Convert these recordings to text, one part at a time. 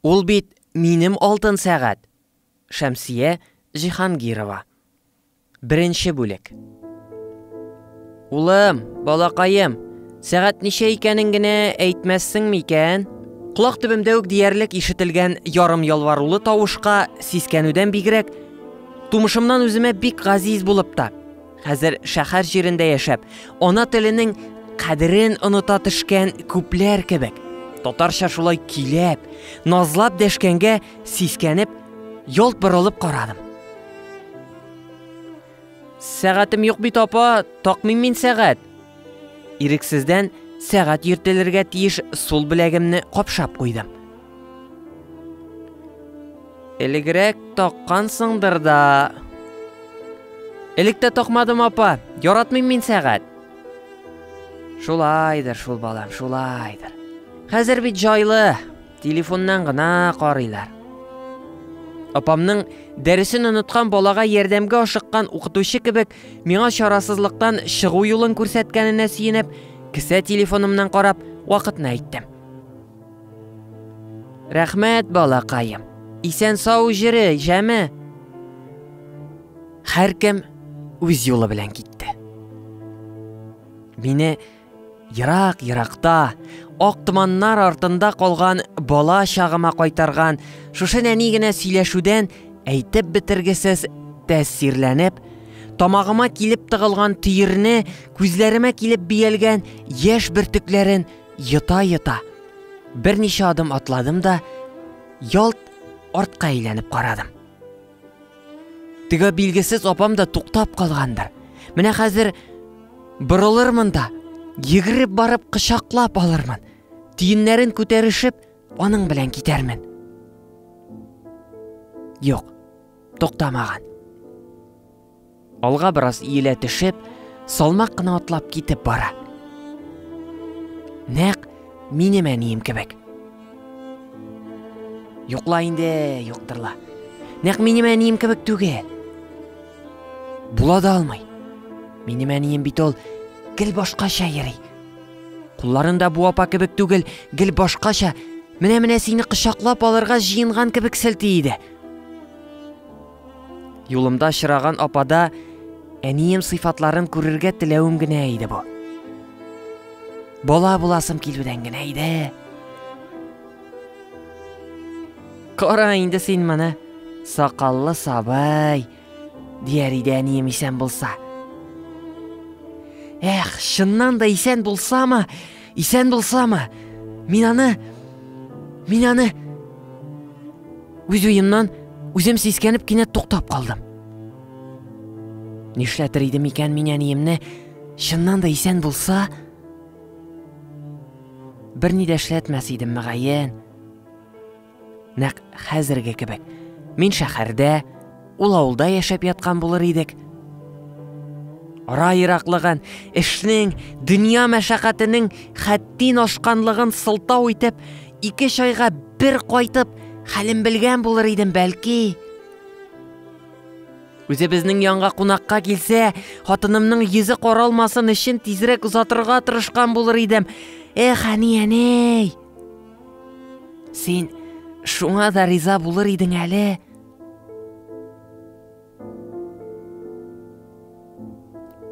Ул бит минем алтын сәгать. Шәмсия Җиһангирова. Беренче бүлек. Улым, балакаем, сәгать ничә икәнен генә әйтмәссең микән? Колак төбемдә үк диярлек ишетелгән ярым ялварулы тавышка сискәнүдән бигрәк, тумышымнан үземә бик газиз булып та, хәзер шәһәр җирендә яшәп, ана теленең кадерен оныта төшкән күпләр кебек, татарча шулай киләп, назлап дәшкәнгә сискәнеп, ялт борылып карадым. Сәгатем юк бит, апа, такмыйм мин сәгать. Ирексездән сәгать йөртелергә тиеш сул беләгемне капшап куйдым. Элегрәк таккансыңдыр да. Элек тә такмадым, апа, яратмыйм мин сәгать. Шулайдыр, шул балам, шулайдыр. Хәзер бит җайлы, телефоннан гына карыйлар. Апамның дәресен оныткан балага ярдәмгә ашыккан укытучы кебек, миңа чарасызлыктан чыгу юлын күрсәткәненә сөенеп, кесә телефонымнан карап, вакытны әйттем. Рәхмәт, балакаем. Исән сау җире, җәме. Һәркем үз юлы белән китте. Мине ерак-еракта, ак томаннар артында калган бала чагыма кайтарган, шушы нәни генә сөйләшүдән әйтеп бетергесез тәэсирләнеп, тамагыма килеп тыгылган төерне, күзләремә килеп биялгән яшь бөртекләрен йота-йота, берничә адым атладым да, ялт артка әйләнеп карадым. Теге билгесез апам да туктап калгандыр. Менә хәзер борылырмын да, йөгереп барып кычаклап алырмын. Тиеннәрен күтәрешеп, аның белән китәрмен. Юк, туктамаган. Алга бераз иелә төшеп, салмак кына атлап китеп бара. Нәкъ минем әнием кебек. Юкла инде, юктырла. Нәкъ минем әнием кебек түгел. Була да алмый. Минем әнием бит ул гел башкача йөри. Кулларында бу апа кебек түгел, гел башкача, менә сине кычаклап алырга җыенган кебек селти иде. Юлымда очраган апада әнием сыйфатларын күрергә теләвем генә иде бу. Бала буласым килүдән генә иде. Кара инде син моны, сакаллы сабай, дияр иде әнием исән булса. Эх, шыннан да исән булсамы, мин аны үз уемнан үзем сискәнеп кинәт туктап калдым. Нишләтер идем икән мин әниемне, шыннан да исән булса? Берни дә эшләтмәс идем, мөгаен. Нәкъ хәзерге кебек. Мин шәһәрдә, ул авылда яшәп яткан булыр идек. Ара ераклыгын, эшнең, дөнья мәшәкатенең хәттин ашканлыгын сылтау итеп, 2 айга бер кайтып, хәлен белгән булыр идем бәлки. Үзебезнең янга кунакка килсә, хатынымның йөзе каралмасын өчен тизрәк узатырга тырышкан булыр идем. Эх, әни. Син шуңа да риза булыр идең әле.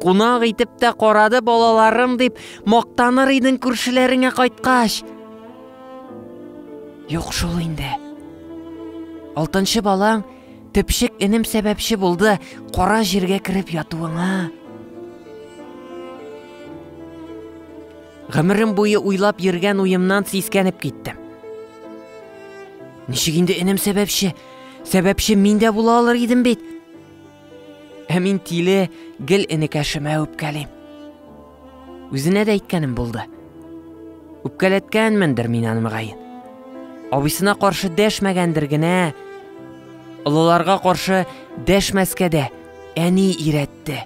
Кунак итеп тә карады балаларым дип, мактаныр идең күршеләреңә кайткач. Юк шул инде. 6нчы балаң төпчек энем сәбәпче булды кара җиргә кирип ятуыңа. Гомерем буе уйлап йөргән уемнан сискәнеп киттем. Ничек инде энем сәбәпче миндә була алыр идем бит. Мин тиле гел энекәшемә үпкәлим. Үзенә дә әйткәнем булды. Үпкәләткәнмендер мин аны мөгаен. Абысына каршы дәшмәгәндер генә. Олыларга каршы дәшмәскә дә әни иретте.